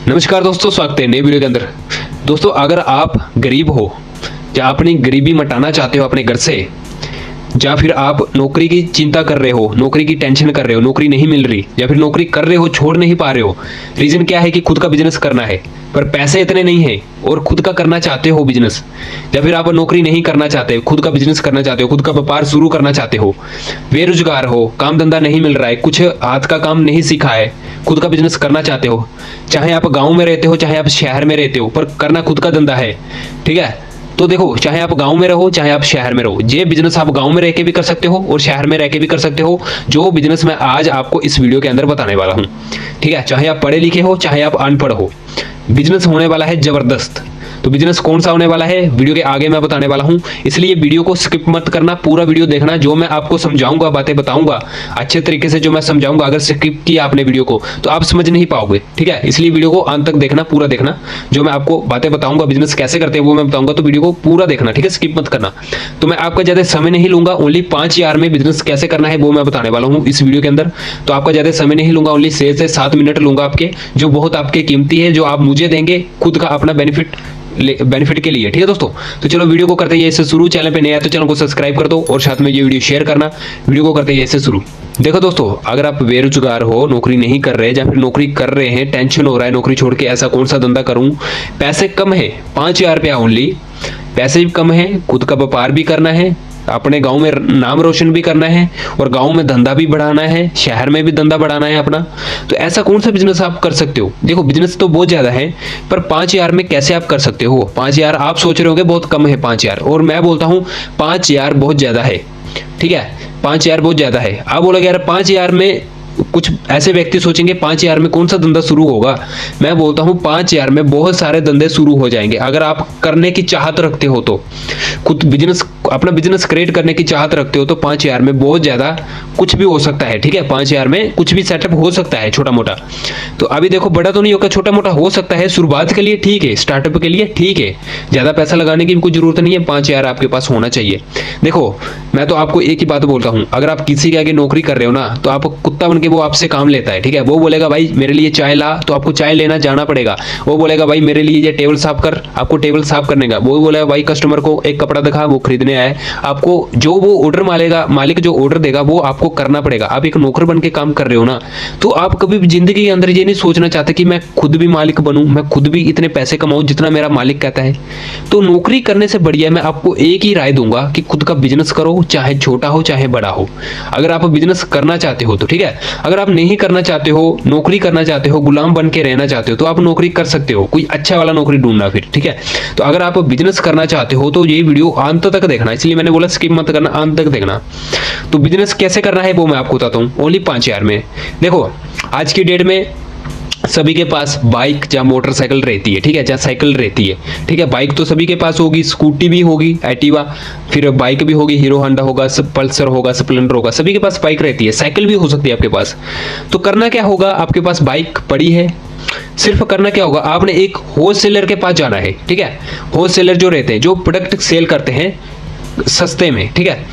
नमस्कार दोस्तों, स्वागत है नए वीडियो के अंदर। दोस्तों, अगर आप गरीब हो या अपनी गरीबी मिटाना चाहते हो अपने घर से, या फिर आप नौकरी की चिंता कर रहे हो, नौकरी की टेंशन कर रहे हो, नौकरी नहीं मिल रही, या फिर नौकरी कर रहे हो छोड़ नहीं पा रहे हो, रीजन क्या है कि खुद का बिजनेस करना है पर पैसे इतने नहीं है और खुद का करना चाहते हो बिजनेस, या फिर आप नौकरी नहीं करना चाहते, खुद का बिजनेस करना चाहते हो, खुद का व्यापार शुरू करना चाहते हो, बेरोजगार हो, काम धंधा नहीं मिल रहा है, कुछ हाथ का काम नहीं सीखा है, खुद का बिजनेस करना चाहते हो, चाहे आप गांव में रहते हो चाहे आप शहर में रहते हो, पर करना खुद का धंधा है। ठीक है, तो देखो, चाहे आप गांव में रहो चाहे आप शहर में रहो, ये बिजनेस आप गांव में रह के भी कर सकते हो और शहर में रह के भी कर सकते हो, जो बिजनेस मैं आज आपको इस वीडियो के अंदर बताने वाला हूं। ठीक है, चाहे आप पढ़े लिखे हो चाहे आप अनपढ़ हो, बिजनेस होने वाला है जबरदस्त। तो बिजनेस कौन सा होने वाला है वीडियो के आगे मैं बताने वाला हूं, इसलिए वीडियो को स्किप मत करना, पूरा वीडियो देखना। जो मैं आपको समझाऊंगा, बातें बताऊंगा अच्छे तरीके से, जो मैं समझाऊंगा, अगर स्किप किया आपने वीडियो को तो आप समझ नहीं पाओगे। ठीक है, इसलिए वीडियो को अंत तक देखना, पूरा देखना। जो मैं आपको बातें बताऊंगा, बिजनेस कैसे करते हैं वो मैं बताऊंगा, तो वीडियो को पूरा देखना। ठीक है, स्किप मत करना। तो मैं आपका ज्यादा समय नहीं लूंगा, ओनली 5000 में बिजनेस कैसे करना है वो मैं बताने वाला हूँ इस वीडियो के अंदर। तो आपका ज्यादा समय नहीं लूंगा, ओनली 6 से 7 मिनट लूंगा आपके, जो बहुत आपके कीमती है, जो आप मुझे देंगे खुद का अपना बेनिफिट के लिए। ठीक है दोस्तों, तो चलो वीडियो को करते हैं इससे शुरू। चैनल पे नया है तो चैनल को सब्सक्राइब कर दो और साथ में ये वीडियो शेयर करना। वीडियो को करते हैं इससे शुरू। देखो दोस्तों, अगर आप बेरोजगार हो, नौकरी नहीं कर रहे या फिर नौकरी कर रहे हैं, टेंशन हो रहा है नौकरी छोड़ के, ऐसा कौन सा धंधा करूं, पैसे कम है, 5000 रुपया ओनली, पैसे भी कम है, खुद का व्यापार भी करना है, अपने गांव में नाम रोशन भी करना है और गांव में धंधा भी बढ़ाना है, शहर में भी धंधा बढ़ाना है अपना, तो ऐसा कौन सा बिजनेस आप कर सकते हो। देखो, बिजनेस तो बहुत ज्यादा है, पर 5000 में कैसे आप कर सकते हो। 5000 आप सोच रहे होगे बहुत कम है 5000, और मैं बोलता हूं 5000 बहुत ज्यादा है। ठीक है, 5000 बहुत ज्यादा है। आप बोलोगे यार 5000 में, कुछ ऐसे व्यक्ति सोचेंगे 5000 में कौन सा धंधा शुरू होगा। मैं बोलता हूं 5000 में बहुत सारे धंधे शुरू हो जाएंगे, अगर आप करने की चाहत रखते हो तो, खुद बिजनेस, अपना बिजनेस क्रिएट करने की चाहत रखते हो तो 5000 में बहुत ज्यादा कुछ भी हो सकता है। ठीक है, 5000 में कुछ भी सेटअप हो सकता है, छोटा मोटा। तो अभी देखो, बड़ा तो नहीं होगा, छोटा मोटा हो सकता है, शुरुआत के लिए ठीक है, स्टार्टअप के लिए ठीक है, ज्यादा पैसा लगाने की भी कोई जरूरत नहीं है, 5000 आपके पास होना चाहिए। देखो, मैं तो आपको एक ही बात बोलता हूं, अगर आप किसी के आगे नौकरी कर रहे हो ना, तो आप कुत्ता बन के वो आपसे काम लेता है। ठीक है, वो बोलेगा भाई मेरे लिए चाय ला, तो आपको चाय लेना जाना पड़ेगा। वो बोलेगा भाई मेरे लिए ये टेबल साफ कर, आपको टेबल साफ करने का। वो बोलेगा भाई कस्टमर को एक कपड़ा दिखा, वो खरीदने आया है, आपको जो वो ऑर्डर मालिक जो ऑर्डर देगा वो आपको करना पड़ेगा। आप एक नौकर बन के काम कर रहे हो ना, तो आप कभी भी जिंदगी के अंदर ये नहीं सोचना चाहते कि मैं खुद भी मालिक बनूं, मैं खुद भी इतने पैसे कमाऊं जितना मेरा मालिक कहता है। तो नौकरी करने से बढ़िया मैं आपको एक ही राय दूंगा कि खुद का बिजनेस करो, चाहे छोटा हो चाहे बड़ा हो। अगर आप बिजनेस करना चाहते हो तो ठीक है, अगर आप नहीं करना चाहते हो, नौकरी करना चाहते हो, गुलाम बन के रहना चाहते हो, तो आप नौकरी कर सकते हो, कोई अच्छा वाला नौकरी ढूंढना फिर। ठीक है, तो अगर आप बिजनेस करना चाहते हो तो ये वीडियो अंत तक देखना, इसलिए मैंने बोला स्किप मत करना, अंत तक देखना। तो बिजनेस कैसे करना है वो मैं आपको बताता हूं, ओनली 5000 में। देखो, आज की डेट में सभी के पास बाइक या मोटरसाइकिल रहती है। ठीक है, या साइकिल रहती है। ठीक है, बाइक तो सभी के पास होगी, स्कूटी भी होगी, एक्टिवा, फिर बाइक भी होगी, हीरो होंडा होगा, पल्सर होगा, स्प्लेंडर होगा, सभी के पास बाइक रहती है, साइकिल भी हो सकती है आपके पास। तो करना क्या होगा, आपके पास बाइक पड़ी है, सिर्फ करना क्या होगा, आपने एक होलसेलर के पास जाना है। ठीक है, होलसेलर जो रहते हैं, जो प्रोडक्ट सेल करते हैं सस्ते में। ठीक है,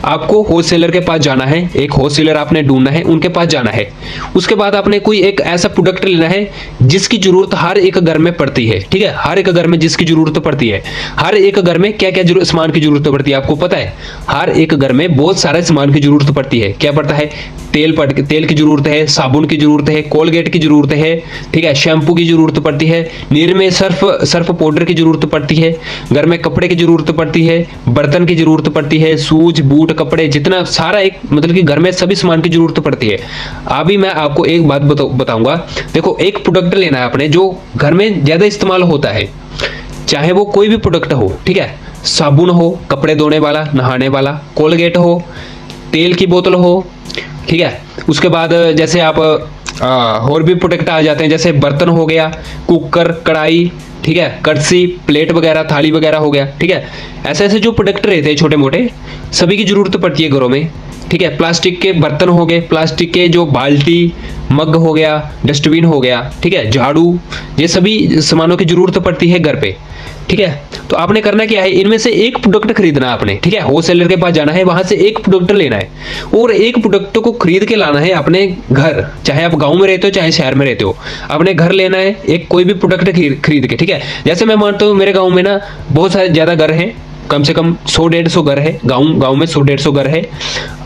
आपको होलसेलर के पास जाना है, एक होलसेलर आपने ढूंढना है, उनके पास जाना है। उसके बाद आपने कोई एक ऐसा प्रोडक्ट लेना है जिसकी जरूरत हर एक घर में पड़ती है। ठीक है, हर एक घर में जिसकी जरूरत पड़ती है। हर एक घर में क्या क्या सामान की जरूरत पड़ती है आपको पता है। हर एक घर में बहुत सारे सामान की जरूरत पड़ती है। क्या पड़ता है, तेल की जरूरत है, साबुन की जरूरत है, कोलगेट की जरूरत है। ठीक है, शैम्पू की जरूरत पड़ती है, निरमे सर्फ पाउडर की जरूरत पड़ती है, घर में कपड़े की जरूरत पड़ती है, बर्तन की जरूरत पड़ती है, शूज बूट कपड़े, जितना सारा एक मतलब कि घर में सभी सामान की जरूरत पड़ती है। अभी मैं आपको एक बात बताऊंगा। देखो, एक प्रोडक्ट लेना है आपने जो घर में ज्यादा इस्तेमाल होता है, चाहे वो कोई भी प्रोडक्ट हो। ठीक है, साबुन हो, कपड़े धोने वाला, नहाने वाला, कोलगेट हो, तेल की बोतल हो। ठीक है, उसके बाद जैसे आप और भी प्रोडक्ट आ जाते हैं, जैसे बर्तन हो गया, कुकर, कढ़ाई, ठीक है, कड़छी, प्लेट वगैरह, थाली वगैरह हो गया। ठीक है, ऐसे ऐसे जो प्रोडक्ट रहते हैं छोटे मोटे, सभी की जरूरत पड़ती है घरों में। ठीक है, प्लास्टिक के बर्तन हो गए, प्लास्टिक के जो बाल्टी, मग हो गया, डस्टबिन हो गया। ठीक है, झाड़ू, ये सभी सामानों की जरूरत पड़ती है घर पे। ठीक है। तो आपने करना क्या है, इनमें से एक प्रोडक्ट खरीदना है आपने, ठीक है। होलसेलर के पास जाना है, वहां से एक प्रोडक्ट लेना है और एक प्रोडक्ट को खरीद के लाना है अपने घर, चाहे आप गांव में रहते हो चाहे शहर में रहते हो, अपने घर लेना है एक कोई भी प्रोडक्ट खरीद के, ठीक है। जैसे मैं मानता हूँ मेरे गाँव में ना बहुत सारे ज्यादा घर हैं, कम से कम 100-150 घर है, गांव में 100-150 घर है।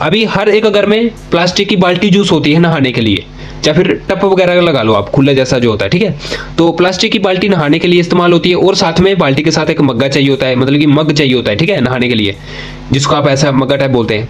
अभी हर एक घर में प्लास्टिक की बाल्टी यूज होती है नहाने के लिए, या फिर टप वगैरह लगा लो आप, खुला जैसा जो होता है, ठीक है। तो प्लास्टिक की बाल्टी नहाने के लिए इस्तेमाल होती है और साथ में बाल्टी के साथ एक मग्गा चाहिए होता है, मतलब कि मग चाहिए होता है, ठीक है, नहाने के लिए, जिसको आप ऐसा मग्गा टाइप बोलते हैं।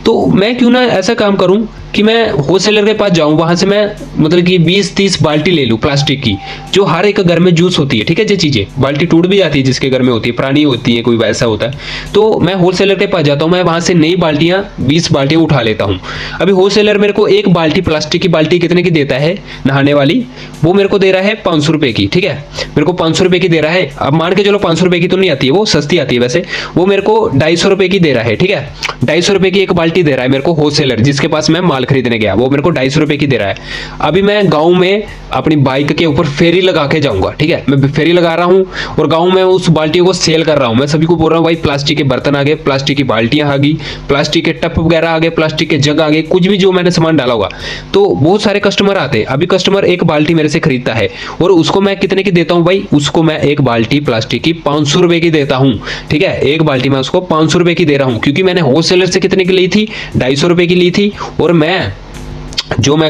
तो मैं क्यों ना ऐसा काम करूं कि मैं होलसेलर के पास जाऊं, वहां से मैं मतलब कि 20-30 बाल्टी ले लूं प्लास्टिक की, जो हर एक घर में यूज होती है, ठीक है। ये चीजें बाल्टी टूट भी जाती है जिसके घर में होती है, पुरानी होती है, कोई वैसा होता है, तो मैं होलसेलर के पास जाता हूं, मैं वहां से नई बाल्टियां 20 बाल्टियां उठा लेता हूं। अभी होलसेलर मेरे को एक बाल्टी प्लास्टिक की बाल्टी कितने की देता है नहाने वाली, वो मेरे को दे रहा है 500 रुपए की, ठीक है। मेरे को 500 रुपए की दे रहा है। अब मान के चलो 500 रुपए की तो नहीं आती है, वो सस्ती आती है वैसे, वो मेरे को 250 रुपए की दे रहा है, ठीक है। 250 रुपए की एक बाल्टी दे रहा है मेरे को होलसेलर, जिसके पास मैं माल खरीदने गया, वो मेरे को 250 रुपए की दे रहा है। अभी मैं गांव में अपनी बाइक के ऊपर फेरी लगा के जाऊंगा, ठीक है, मैं फेरी लगा रहा हूं और गांव में उस बाल्टियों को सेल कर रहा हूं। मैं सभी को बोल रहा हूं भाई प्लास्टिक के बर्तन आ गए, प्लास्टिक की बाल्टियां आ गई, प्लास्टिक के टप वगैरह आ गए, प्लास्टिक के जग आ गए, कुछ भी जो मैंने सामान डाला होगा। तो बहुत सारे कस्टमर आते हैं। अभी कस्टमर एक बाल्टी मेरे से खरीदता है और उसको मैं कितने की देता हूं भाई, उसको मैं एक बाल्टी प्लास्टिक की 500 रुपए की देता हूं, ठीक है। एक बाल्टी मैं उसको 500 रुपए की दे रहा हूं, क्योंकि मैंने होलसेलर से कितने की ली थी, 250 रुपए की ली थी, और मैं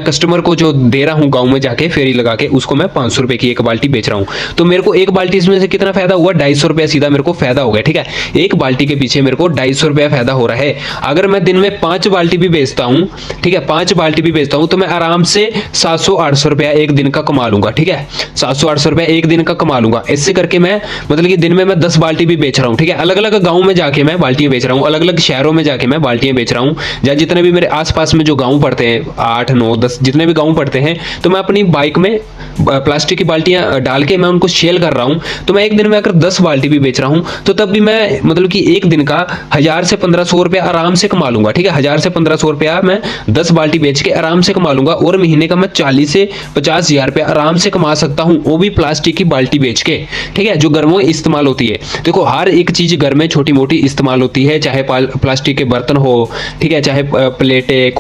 कस्टमर को जो दे रहा हूं गांव में जाके फेरी लगा के, उसको मैं 500 रुपए की एक बाल्टी बेच रहा हूं। तो मेरे को एक बाल्टी इसमें से कितना फायदा हुआ, 250 रुपया सीधा मेरे को फायदा हो गया, ठीक है। एक बाल्टी के पीछे मेरे को 250 रुपया फायदा हो रहा है। अगर मैं दिन में 5 बाल्टी भी बेचता हूं, ठीक है, 5 बाल्टी भी बेचता हूं, तो मैं आराम से 700-800 रुपया एक दिन का कमा लूंगा, ठीक है। 700-800 रुपया एक दिन का कमा लूंगा। इससे करके मैं मतलब कि दिन में मैं 10 बाल्टी भी बेच रहा हूं, ठीक है। अलग अलग गाँव में जाके मैं बाल्टियां बेच रहा हूं, अलग अलग शहरों में जाके मैं बाल्टियां बेच रहा हूं, जहां जितने भी मेरे आसपास में जो गाँव पड़ते हैं, 8-9-10 जितने भी गाँव पड़ते हैं, तो मैं अपनी बाइक में प्लास्टिक की बाल्टियां डाल के मैं उनको सेल कर रहा हूं। तो मैं एक दिन में अगर 10 बाल्टी भी बेच रहा हूं, तो तब भी मैं मतलब कि एक दिन का 1000 से 1500 रुपया आराम से कमा लूंगा, ठीक है। 1000 से 1500 रुपया मैं 10 बाल्टी बेच के आराम से कमा लूंगा, और महीने का मैं 40 से 50 हजार रुपया आराम से कमा सकता हूं, वो भी प्लास्टिक की बाल्टी बेच के, ठीक है, जो घर में इस्तेमाल होती है। देखो हर एक चीज घर में छोटी मोटी इस्तेमाल होती है, चाहे प्लास्टिक के बर्तन हो, ठीक है, चाहे प्लेटें,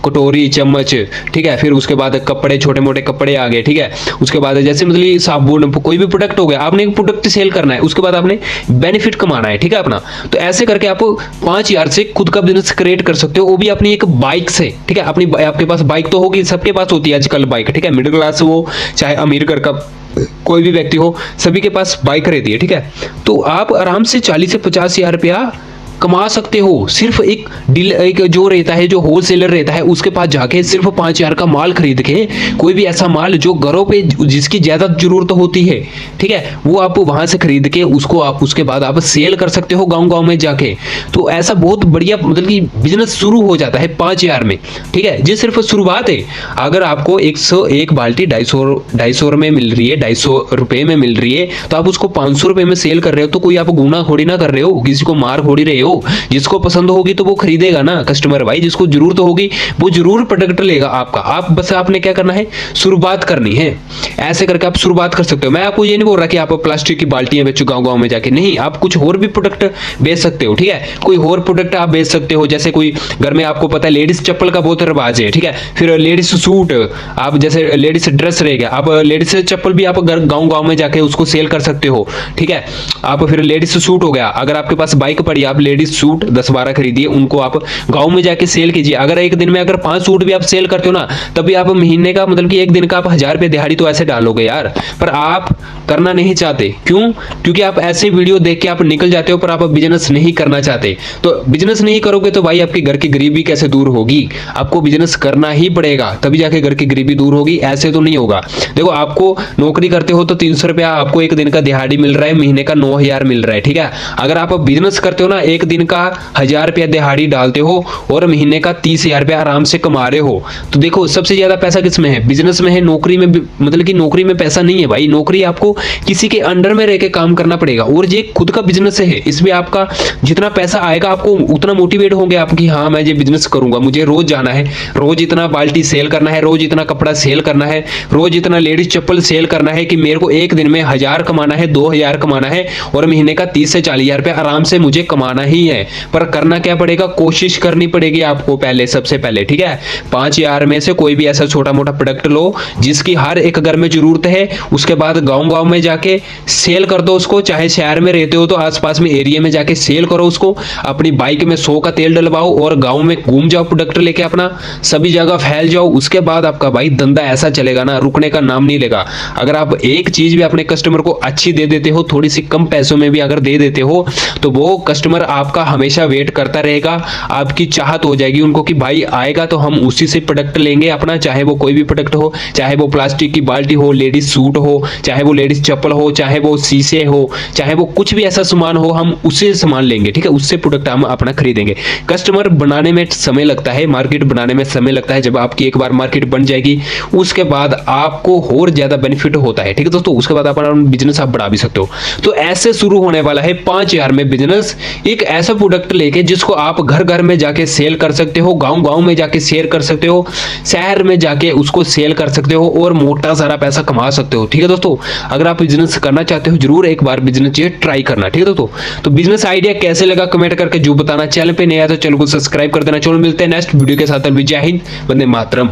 कटोरी, चम्मच, ठीक है। फिर उसके बाद कपड़े, छोटे मोटे कपड़े आ गए, ठीक है। उसके बाद जैसे मतलब साबुन, कोई भी प्रोडक्ट हो गया, आपने एक प्रोडक्ट सेल करना है, उसके बाद आपने बेनिफिट कमाना है, ठीक है अपना। तो ऐसे करके आप 5000 से खुद का बिजनेस क्रिएट कर सकते हो, वो भी अपनी एक बाइक से, ठीक है। अपनी आपके पास बाइक तो होगी, सबके पास होती है आजकल बाइक, ठीक है। मिडिल क्लास हो चाहे अमीर घर का कोई भी व्यक्ति हो, सभी के पास बाइक रहती है, ठीक है। तो आप आराम से 40 से 50 हजार रुपया कमा सकते हो, सिर्फ एक जो रहता है, जो होलसेलर रहता है, उसके पास जाके सिर्फ 5000 का माल खरीद के, कोई भी ऐसा माल जो घरों पे जिसकी ज्यादा जरूरत होती है, ठीक है, वो आप वहां से खरीद के उसको आप उसके बाद आप सेल कर सकते हो गांव गांव में जाके। तो ऐसा बहुत बढ़िया मतलब कि बिजनेस शुरू हो जाता है 5000 में, ठीक है। ये सिर्फ शुरुआत है। अगर आपको 101 बाल्टी 250 में मिल रही है, 250 रुपए में मिल रही है, तो आप उसको 500 रुपए में सेल कर रहे हो, तो कोई आप गुना थोड़ी ना कर रहे हो, किसी को मार थोड़ी रहे हो। जिसको पसंद होगी तो वो खरीदेगा ना कस्टमर भाई, जिसको जरूरत होगी वो जरूर प्रोडक्ट लेगा आपका। आप बस आपने क्या करना है, शुरुआत करनी है। ऐसे करके आप शुरुआत कर सकते हो। मैं आपको ये नहीं बोल रहा कि आप प्लास्टिक की बाल्टियां बेचो गांव गांव में जाके, नहीं, आप कुछ और भी प्रोडक्ट बेच सकते हो, ठीक है। कोई और प्रोडक्ट आप बेच सकते हो, जैसे कोई घर में आपको पता है लेडीज चप्पल का बहुत रिवाज है, ठीक है। फिर लेडीज सूट, आप जैसे लेडीज ड्रेस रहेगा, आप लेडीज चप्पल भी आप गांव गांव में जाके उसको सेल कर सकते हो, ठीक है। आप फिर लेडीज सूट हो गया, अगर आपके पास बाइक पड़ी, आप लेडीज सूट 10-12 खरीदिए, उनको आप गांव में जाके सेल कीजिए। अगर एक दिन में अगर 5 सूट भी आप सेल करते हो ना, तभी आप महीने का मतलब कि एक दिन का आप 1000 रुपए दिहाड़ी तो ऐसे डालोगे यार। पर आप करना नहीं चाहते, क्यों? क्योंकि आप ऐसे वीडियो देख के आप निकल जाते हो, पर आप बिजनेस नहीं करना चाहते। तो बिजनेस नहीं करोगे तो भाई आपके घर की गरीबी कैसे दूर होगी? आपको बिजनेस करना ही पड़ेगा, तभी जाके घर की गरीबी दूर होगी, ऐसे तो नहीं होगा। देखो आपको नौकरी करते हो तो 300 रुपया आपको एक दिन का दिहाड़ी मिल रहा है, महीने का 9000 मिल रहा है, ठीक है। अगर आप बिजनेस करते हो ना, एक एक दिन का 1000 रुपया दिहाड़ी डालते हो और महीने का 30,000 रुपया आराम से कमा रहे हो, तो देखो सबसे ज्यादा पैसा किस में है? बिजनेस में है। नौकरी में मतलब कि नौकरी में पैसा नहीं है भाई। नौकरी आपको किसी के अंडर में रह के काम करना पड़ेगा, और ये खुद का बिजनेस है, इसमें आपका जितना पैसा आएगा आपको उतना मोटिवेट होंगे आप कि हाँ मैं ये बिजनेस करूंगा, मुझे रोज जाना है, रोज इतना बाल्टी सेल करना है, रोज इतना कपड़ा सेल करना है, रोज इतना लेडीज चप्पल सेल करना है कि मेरे को एक दिन में 1000 कमाना है, 2000 कमाना है और महीने का 30 से 40,000 रुपया आराम से मुझे कमाना ही है। पर करना क्या पड़ेगा? कोशिश करनी पड़ेगी आपको पहले, सबसे पहले, ठीक है। 5000 में से कोई भी ऐसा छोटा मोटा प्रोडक्ट लो जिसकी हर एक घर में जरूरत है, उसके बाद गांव गांव में जाके सेल कर दो उसको। चाहे शहर में रहते हो तो आसपास में एरिया में जाके सेल करो उसको। अपनी बाइक में 100 का तेल डलवाओ और गांव में घूम जाओ प्रोडक्ट लेके, अपना सभी जगह फैल जाओ। उसके बाद आपका भाई धंधा ऐसा चलेगा ना, रुकने का नाम नहीं लेगा। अगर आप एक चीज भी अपने कस्टमर को अच्छी दे देते हो, थोड़ी सी कम पैसों में भी अगर दे देते हो, तो वो कस्टमर आपका हमेशा वेट करता रहेगा। आपकी चाहत हो जाएगी उनको कि भाई आएगा तो हम उसी से प्रोडक्ट लेंगे अपना, चाहे वो कोई भी प्रोडक्ट हो, चाहे वो प्लास्टिक की बाल्टी हो, लेडीज सूट हो, चाहे वो लेडीज चप्पल हो, चाहे वो शीशे हो, चाहे वो कुछ भी ऐसा सामान हो, हम उससे सामान लेंगे, ठीक है। उससे प्रोडक्ट हम अपना खरीदेंगे। कस्टमर बनाने में समय लगता है, मार्केट बनाने में समय लगता है। जब आपकी एक बार मार्केट बन जाएगी उसके बाद आपको और ज्यादा बेनिफिट होता है, ठीक है दोस्तों। उसके बाद अपना बिजनेस आप बढ़ा भी सकते हो। तो ऐसे शुरू होने वाला है 5000 में बिजनेस, एक ऐसा प्रोडक्ट लेके जिसको आप घर घर में जाके सेल कर सकते हो, गांव गांव में जाके शेयर कर सकते हो, शहर में जाके उसको सेल कर सकते हो और मोटा सारा पैसा कमा सकते हो, ठीक है दोस्तों। अगर आप बिजनेस करना चाहते हो जरूर एक बार बिजनेस ये ट्राई करना, ठीक है दोस्तों। तो बिजनेस आइडिया कैसे लगा कमेंट करके जो बताना। चैनल पे नया तो चैनल को सब्सक्राइब कर देना। चलो मिलते हैं नेक्स्ट वीडियो के साथ। जय हिंद, वंदे मातरम।